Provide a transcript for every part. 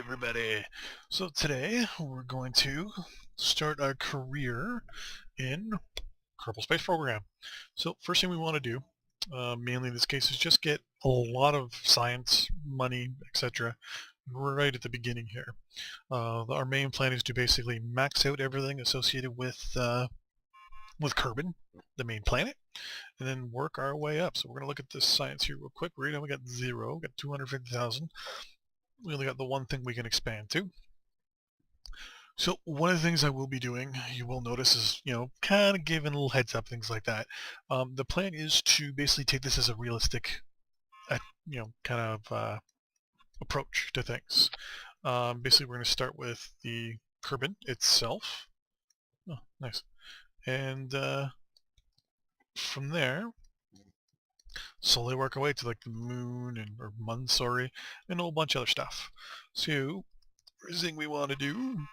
everybody. So today we're going to start our career in Kerbal Space Program. So first thing we want to do, mainly in this case, is just get a lot of science, money, etc. right at the beginning here. Our main plan is to basically max out everything associated with Kerbin, the main planet, and then work our way up. So we're going to look at this science here real quick. Right now we got 0, we got 250,000. We only got the one thing we can expand to. So one of the things I will be doing, you will notice, is, kind of giving a little heads up, things like that. The plan is to basically take this as a realistic, kind of approach to things. Basically, we're going to start with the Kerbin itself. Oh, nice. And from there, slowly work our way to like the moon or Munsori and a whole bunch of other stuff. So, first thing we want to do.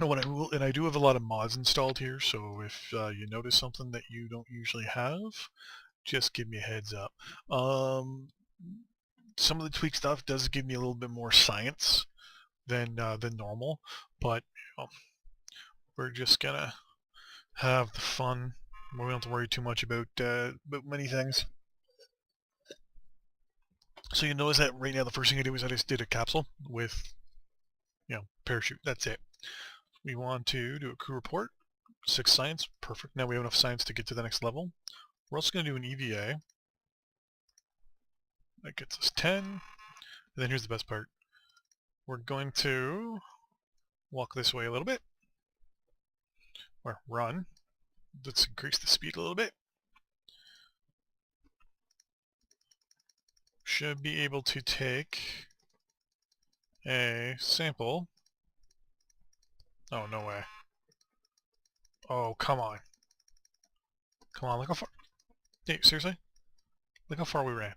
And I do have a lot of mods installed here, so if you notice something that you don't usually have, just give me a heads up. Some of the tweak stuff does give me a little bit more science than normal, but we're just gonna have the fun. We don't have to worry too much about many things. So you notice that right now the first thing I did was I just did a capsule with, parachute. That's it. We want to do a crew report, 6 science, perfect. Now we have enough science to get to the next level. We're also going to do an EVA. That gets us 10. And then here's the best part. We're going to walk this way a little bit. Or run. Let's increase the speed a little bit. Should be able to take a sample. Oh, no way. Oh, come on. Come on, look how far... Hey, seriously? Look how far we ran.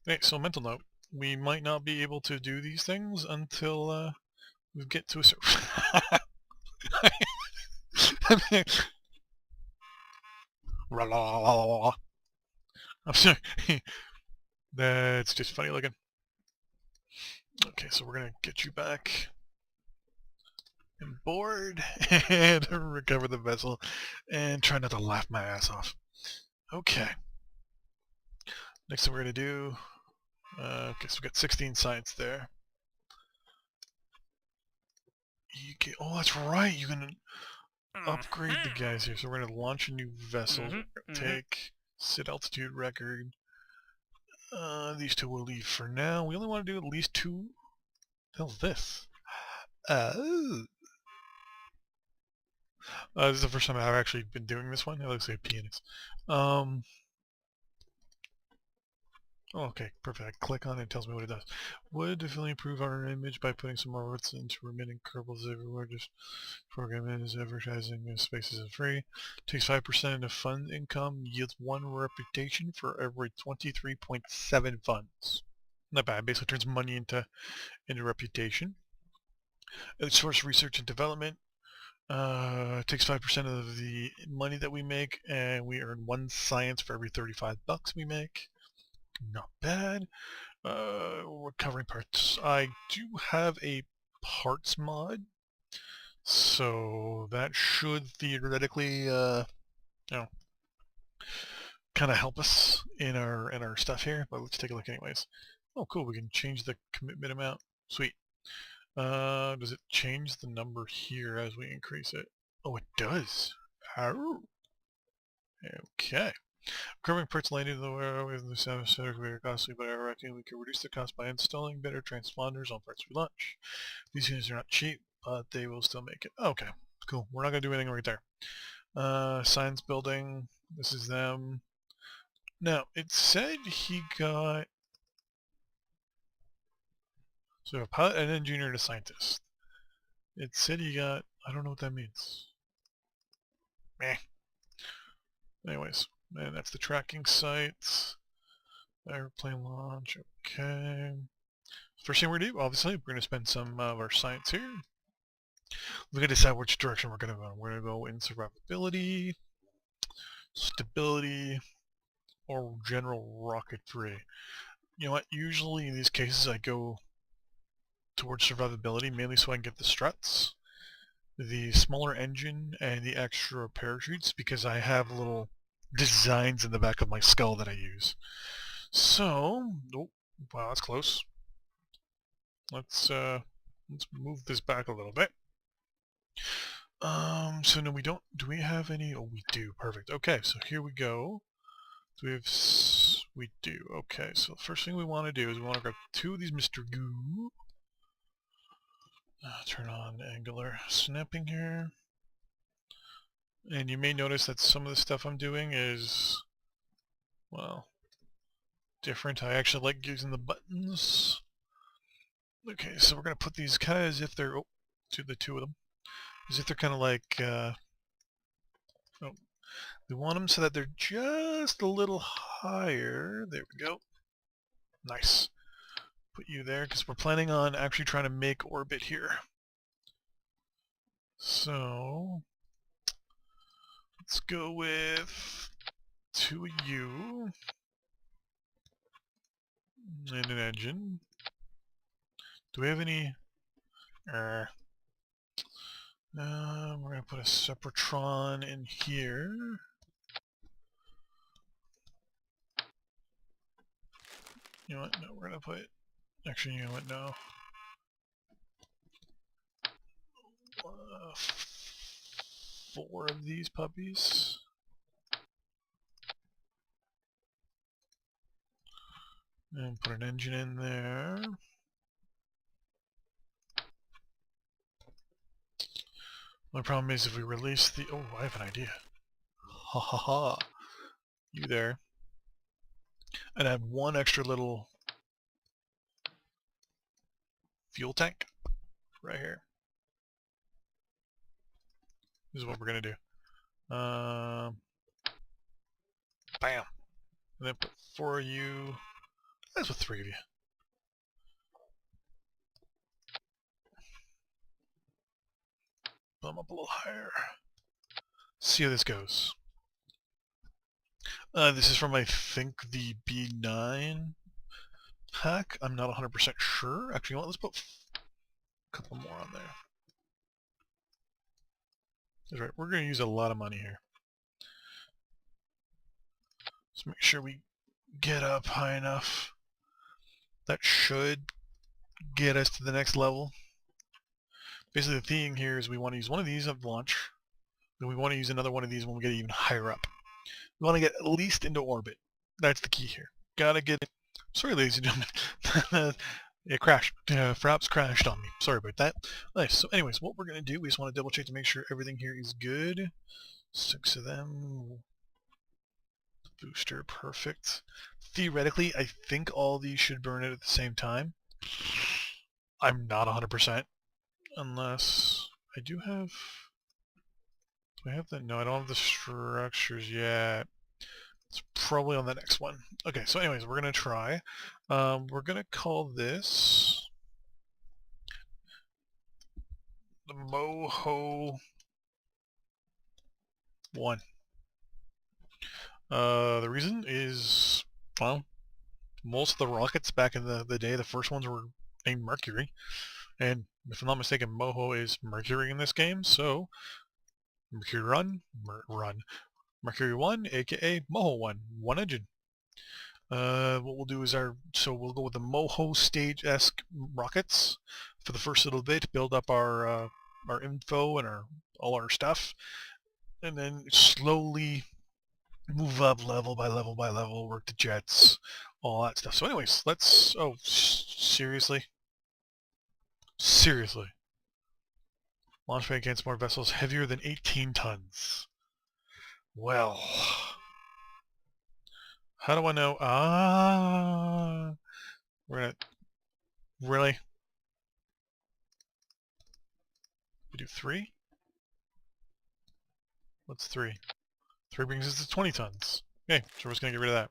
Okay, so mental note. We might not be able to do these things until we get to a certain... I'm sorry. That's just funny looking. Okay, so we're gonna get you back and board and recover the vessel and try not to laugh my ass off. Okay. Next thing we're gonna do. Okay, so we got 16 science there. Oh, that's right. You can upgrade the guys here. So we're gonna launch a new vessel. Take sit altitude record. These two we'll leave for now. We only want to do at least 2. What the hell's this? This is the first time I've actually been doing this one. It looks like a pianist. Okay, perfect. I click on it, it tells me what it does. Would definitely improve our image by putting some more words into remitting Kerbals everywhere. Just program is advertising spaces is free. Takes 5% of fund income, yields 1 reputation for every 23.7 funds. Not bad. Basically turns money into reputation. Outsource research and development. Takes 5% of the money that we make, and we earn 1 science for every 35 bucks we make. Not bad. Recovering parts. I do have a parts mod, so that should theoretically, kind of help us in our stuff here. But let's take a look anyways. Oh, cool. We can change the commitment amount. Sweet. Does it change the number here as we increase it? Oh, it does. Oh. Okay. Recovering parts landed in the warehouse with the sound centers we are costly, but I reckon we can reduce the cost by installing better transponders on parts we launch. These units are not cheap, but they will still make it. Okay, cool. We're not going to do anything right there. Science building. This is them. Now, it said he got... So a pilot, an engineer, and a scientist. It said he got... I don't know what that means. Meh. Anyways. And that's the tracking site. Airplane launch, okay. First thing we're going to do, obviously, we're going to spend some of our science here. We're going to decide which direction we're going to go. We're going to go in survivability, stability, or general rocketry. You know what? Usually in these cases I go towards survivability, mainly so I can get the struts, the smaller engine, and the extra parachutes, because I have little designs in the back of my skull that I use. So, oh, wow, that's close. Let's move this back a little bit. So no, we don't. Do we have any? Oh, we do. Perfect. Okay, so here we go. Do we have? We do. Okay, so the first thing we want to do is we want to grab 2 of these Mr. Goo. Turn on angular snapping here. And you may notice that some of the stuff I'm doing is, well, different. I actually like using the buttons. Okay, so we're going to put these kind of as if they're, oh, to the 2 of them, as if they're kind of like, oh, we want them so that they're just a little higher. There we go. Nice. Put you there, because we're planning on actually trying to make orbit here. So, let's go with 2 of you, and an engine. Do we have any? We're going to put a Sepratron in here. You know what? No, we're going to put... Actually, you know what? No. 4 of these puppies. And put an engine in there. My problem is if we release the... Oh, I have an idea. Ha ha ha. You there. And add 1 extra little fuel tank right here. This is what we're going to do. Bam. And then put 4 of you. That's with 3 of you. Put them up a little higher. See how this goes. This is from, I think, the B9 hack. I'm not 100% sure. Actually, you know what? Let's put a couple more on there. That's right. We're going to use a lot of money here. Let's make sure we get up high enough. That should get us to the next level. Basically, the theme here is we want to use one of these at launch. Then we want to use another one of these when we get even higher up. We want to get at least into orbit. That's the key here. Gotta get it. Sorry, ladies and gentlemen. It crashed. Fraps crashed on me. Sorry about that. Nice. So anyways, what we're going to do, we just want to double check to make sure everything here is good. 6 of them. Booster, perfect. Theoretically, I think all these should burn it at the same time. I'm not 100%. Unless... I do have... Do I have that? No, I don't have the structures yet. It's probably on the next one. Okay, so anyways, we're going to try. We're going to call this the Moho 1. The reason is, well, most of the rockets back in the day, the first ones were named Mercury. And if I'm not mistaken, Moho is Mercury in this game, so Mercury Mercury 1, aka Moho 1, 1 engine. What we'll do is so we'll go with the Moho stage-esque rockets for the first little bit, build up our info and all our stuff, and then slowly move up level by level by level, work the jets, all that stuff. So anyways, let's... Oh, seriously? Seriously. Launch pad against more vessels heavier than 18 tons. Well... How do I know? We're gonna... Really? We do 3? What's 3? 3 brings us to 20 tons. Okay, so we're just gonna get rid of that.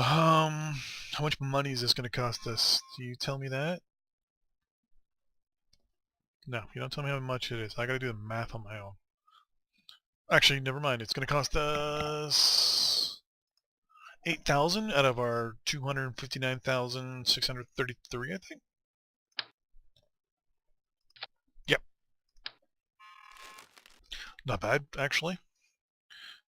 How much money is this gonna cost us? Do you tell me that? No, you don't tell me how much it is. I gotta do the math on my own. Actually, never mind. It's gonna cost us 8,000 out of our 259,633, I think. Yep. Not bad, actually.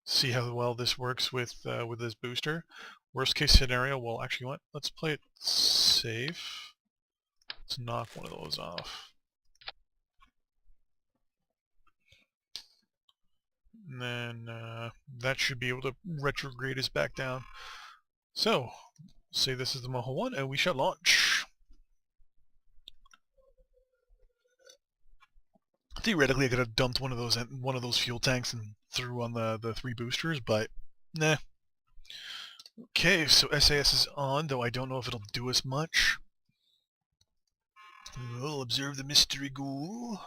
See how well this works with this booster. Worst case scenario, well, actually, what? Let's play it safe. Let's knock one of those off. And then that should be able to retrograde us back down. So, say this is the Moho 1, and we shall launch. Theoretically, I could have dumped one of those fuel tanks and threw on the 3 boosters, but nah. Okay, so SAS is on, though I don't know if it'll do us much. We'll observe the mystery ghoul.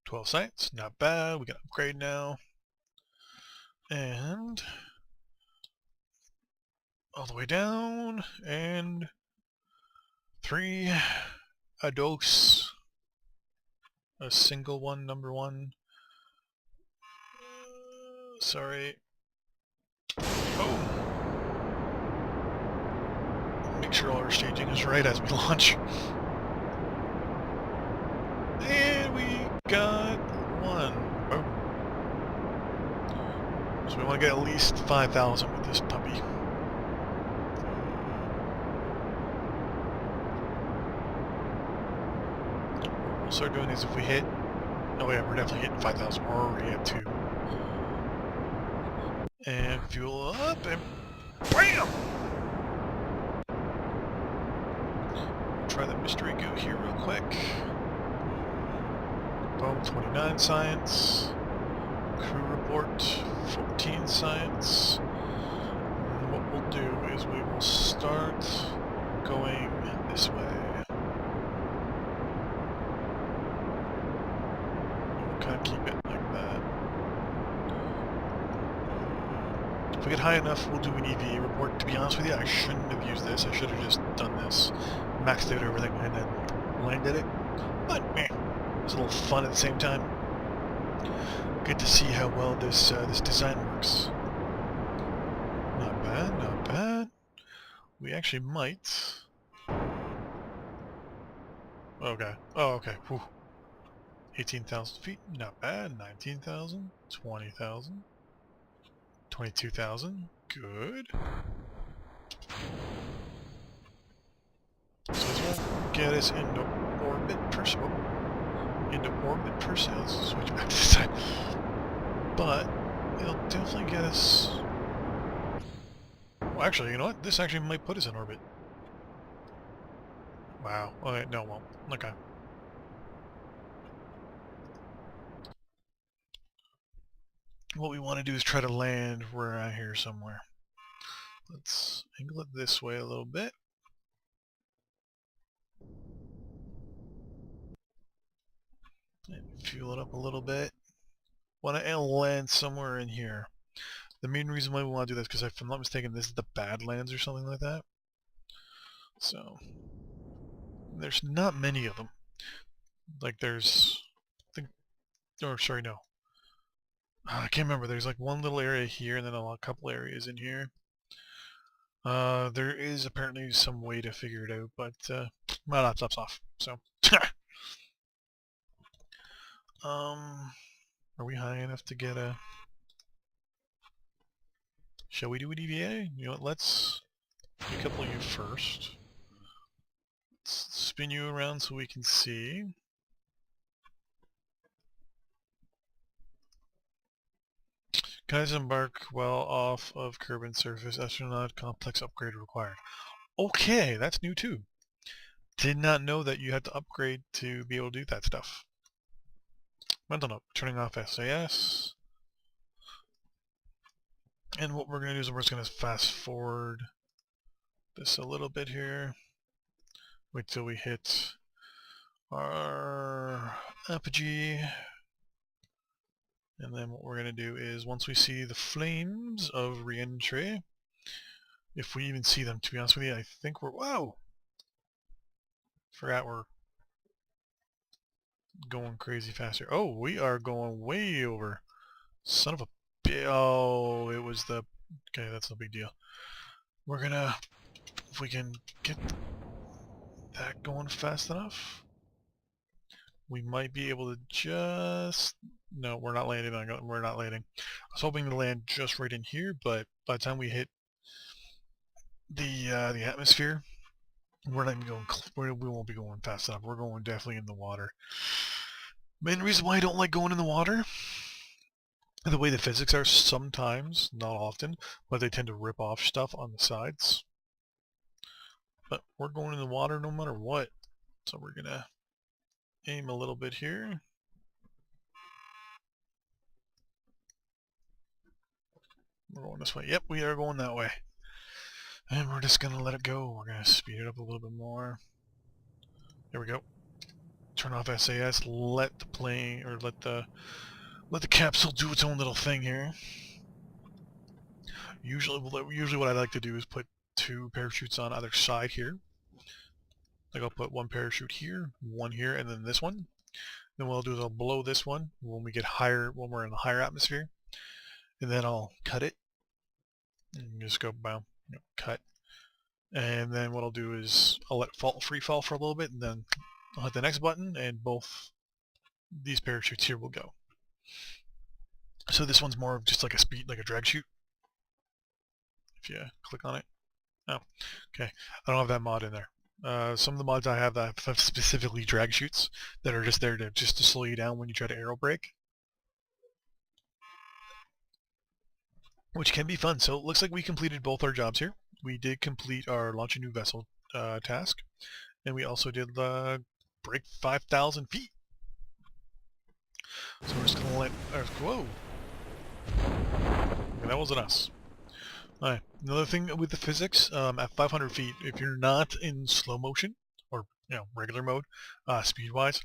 12 sites, not bad. We can upgrade now. And all the way down, and 3, a dose, a single one, number 1. Sorry. Oh! Make sure all our staging is right as we launch. And we got 1. Oh. So we want to get at least 5,000 with this puppy. We'll start doing these if we hit. Oh yeah, we're definitely hitting 5,000. We're already at 2. And fuel up, and BAM! Try the mystery goo here real quick. Boom, 29 science. Crew report, 14 science. And what we'll do is we will start going this way. We'll kind of keep it like that. If we get high enough, we'll do an EVA report. To be honest with you, I shouldn't have used this. I should have just done this, maxed out everything, and then landed it. But meh, it was a little fun at the same time. Good to see how well this this design works. Not bad, not bad. We actually might. Okay. Oh, okay. Whew. 18,000 feet. Not bad. 19,000. 20,000. 22,000. Good. So this won't get us into orbit per se. Let's switch back to the side. But it'll definitely get us. Well, actually, you know what? This actually might put us in orbit. Wow. Okay, no, it won't. Okay. What we want to do is try to land right here somewhere. Let's angle it this way a little bit. And fuel it up a little bit. Want to land somewhere in here. The main reason why we want to do this, because if I'm not mistaken, this is the Badlands or something like that. So, there's not many of them. Like there's, I think, or sorry, no. I can't remember. There's like one little area here and then a couple areas in here. There is apparently some way to figure it out, but my laptop's off, so. Are we high enough to get a... Shall we do an EVA? You know what, let's decouple you first. Let's spin you around so we can see. Guys embark well off of Kerbal surface. Astronaut complex upgrade required. Okay, that's new too. Did not know that you had to upgrade to be able to do that stuff. Mental note, turning off SAS. And what we're going to do is we're just going to fast forward this a little bit here. Wait till we hit our apogee. And then what we're going to do is once we see the flames of re-entry, if we even see them, to be honest with you, I think we're... Whoa! Forgot we're going crazy faster. Oh, we are going way over. Son of a... Oh, it was the Okay, that's no big deal. We're gonna, if we can get that going fast enough, we might be able to just... No, we're not landing on... We're not landing. I was hoping to land just right in here, but by the time we hit the atmosphere, we're not even going... We won't be going fast enough. We're going definitely in the water. Main reason why I don't like going in the water, the way the physics are sometimes, not often, but they tend to rip off stuff on the sides. But we're going in the water no matter what. So we're gonna aim a little bit here. We're going this way. Yep, we are going that way. And we're just gonna let it go. We're gonna speed it up a little bit more. There we go. Turn off SAS. Let the plane, or let the capsule do its own little thing here. Usually what I like to do is put 2 parachutes on either side here. Like I'll put 1 parachute here, 1 here, and then this one. Then what I'll do is I'll blow this one when we get higher, when we're in the higher atmosphere, and then I'll cut it. And just go bam, cut. And then what I'll do is I'll let it free fall for a little bit, and then I'll hit the next button, and both these parachutes here will go. So this one's more of just like a speed, like a drag chute. If you click on it. Oh, okay. I don't have that mod in there. Some of the mods I have that have specifically drag chutes that are just there to slow you down when you try to aero brake, which can be fun. So it looks like we completed both our jobs here. We did complete our launch a new vessel task, and we also did break 5,000 feet. So we're just gonna let whoa. Okay, that wasn't us. Alright, another thing with the physics, at 500 feet, if you're not in slow motion, or regular mode, speed-wise,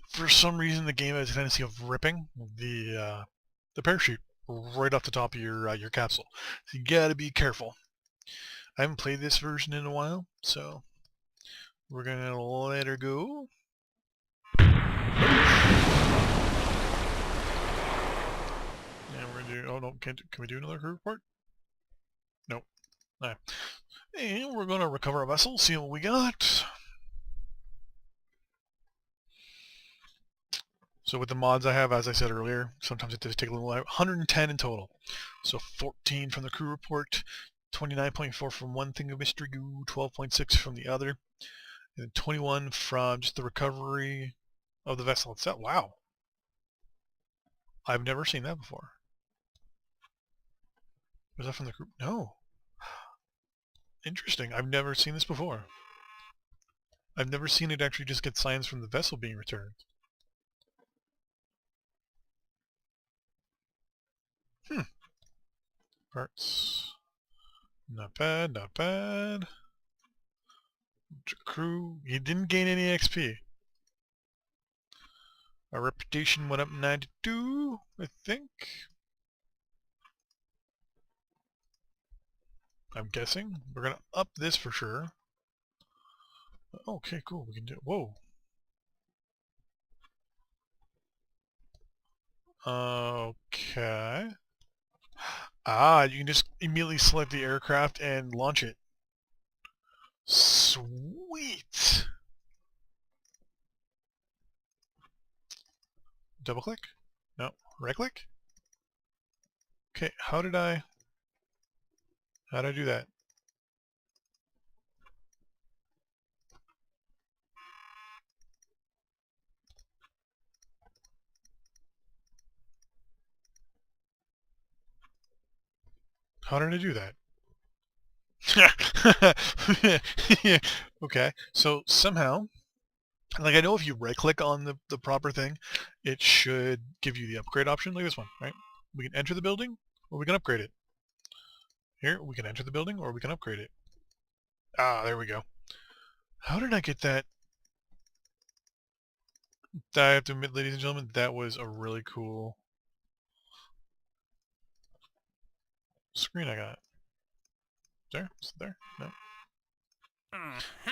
for some reason the game has a tendency of ripping the parachute right off the top of your capsule. So you gotta be careful. I haven't played this version in a while, so we're gonna let her go. And we're gonna do... Oh no, can we do another crew report? Nope. Alright. And we're gonna recover our vessel, see what we got. So with the mods I have, as I said earlier, sometimes it does take a little while. 110 in total. So 14 from the crew report, 29.4 from one thing of mystery goo, 12.6 from the other, and 21 from just the recovery of the vessel itself. Wow. I've never seen that before. Was that from the group? No. Interesting. I've never seen this before. I've never seen it actually just get signs from the vessel being returned. Parts. Not bad, not bad. Crew. You didn't gain any XP. Our reputation went up 92, I think. I'm guessing. We're gonna up this for sure. Okay, cool. We can do it. Whoa. Okay. Ah, you can just immediately select the aircraft and launch it. Sweet. Double click? No. Right click? Okay, how did I do that? How did I do that? Okay, so somehow, like I know if you right click on the proper thing, it should give you the upgrade option, like this one, right? We can enter the building, or we can upgrade it. Here, we can enter the building, or we can upgrade it. Ah, there we go. How did I get that? I have to admit, ladies and gentlemen, that was a really cool screen I got. There? Is it there? No.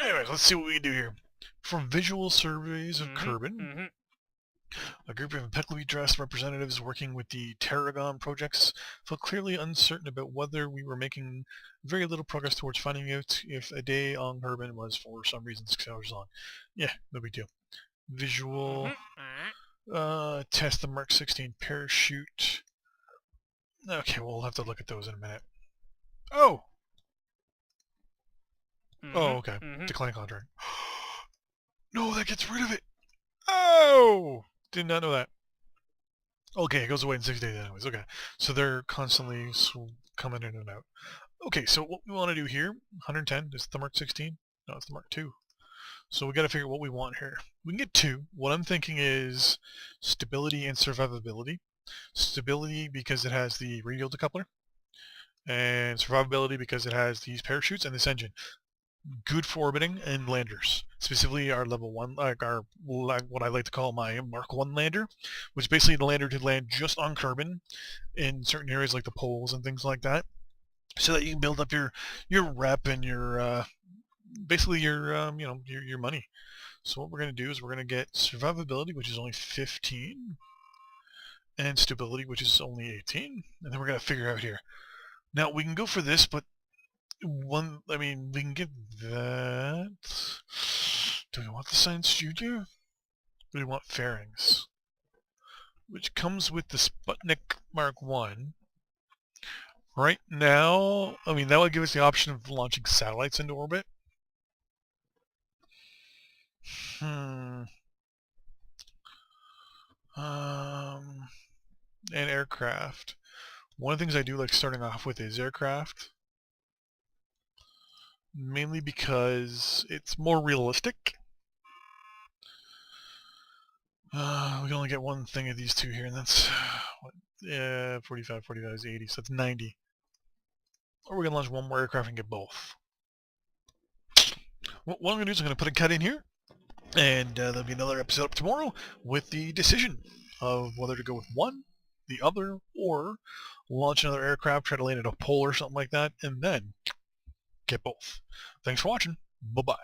Anyways, let's see what we can do here. From visual surveys of Kerbal, A group of impeccably dressed representatives working with the Tarragon projects felt clearly uncertain about whether we were making very little progress towards finding out if a day on Kerbal was, for some reason, 6 hours long. Yeah, no big deal. Visual. Test the Mark 16 parachute. Okay, we'll have to look at those in a minute. Oh! Oh, okay. Decline contract. No, that gets rid of it! Oh! Did not know that. Okay, it goes away in 6 days anyways. Okay, so they're constantly coming in and out. Okay, so what we want to do here, 110, is the Mark 16? No, it's the Mark 2. So we got to figure out what we want here. We can get 2. What I'm thinking is stability and survivability. Stability because it has the radial decoupler, and survivability because it has these parachutes and this engine. Good for orbiting and landers, specifically our level 1, like what I like to call my Mark 1 lander, which is basically the lander to land just on Kerbal in certain areas like the poles and things like that, so that you can build up your rep and your basically your your money. So what we're going to do is we're going to get survivability, which is only 15, and stability, which is only 18, and then we're going to figure out here. Now we can go for this, but we can get that. Do we want the Science Studio? Do we want fairings? Which comes with the Sputnik Mark 1. Right now, that would give us the option of launching satellites into orbit. And aircraft. One of the things I do like starting off with is aircraft. Mainly because it's more realistic. We can only get one thing of these two here, and that's, what, 45 is 80, so that's 90. Or we can launch one more aircraft and get both. What I'm going to do is I'm going to put a cut in here, and there'll be another episode up tomorrow with the decision of whether to go with one, the other, or launch another aircraft, try to land at a pole or something like that, and then get both. Thanks for watching. Bye-bye.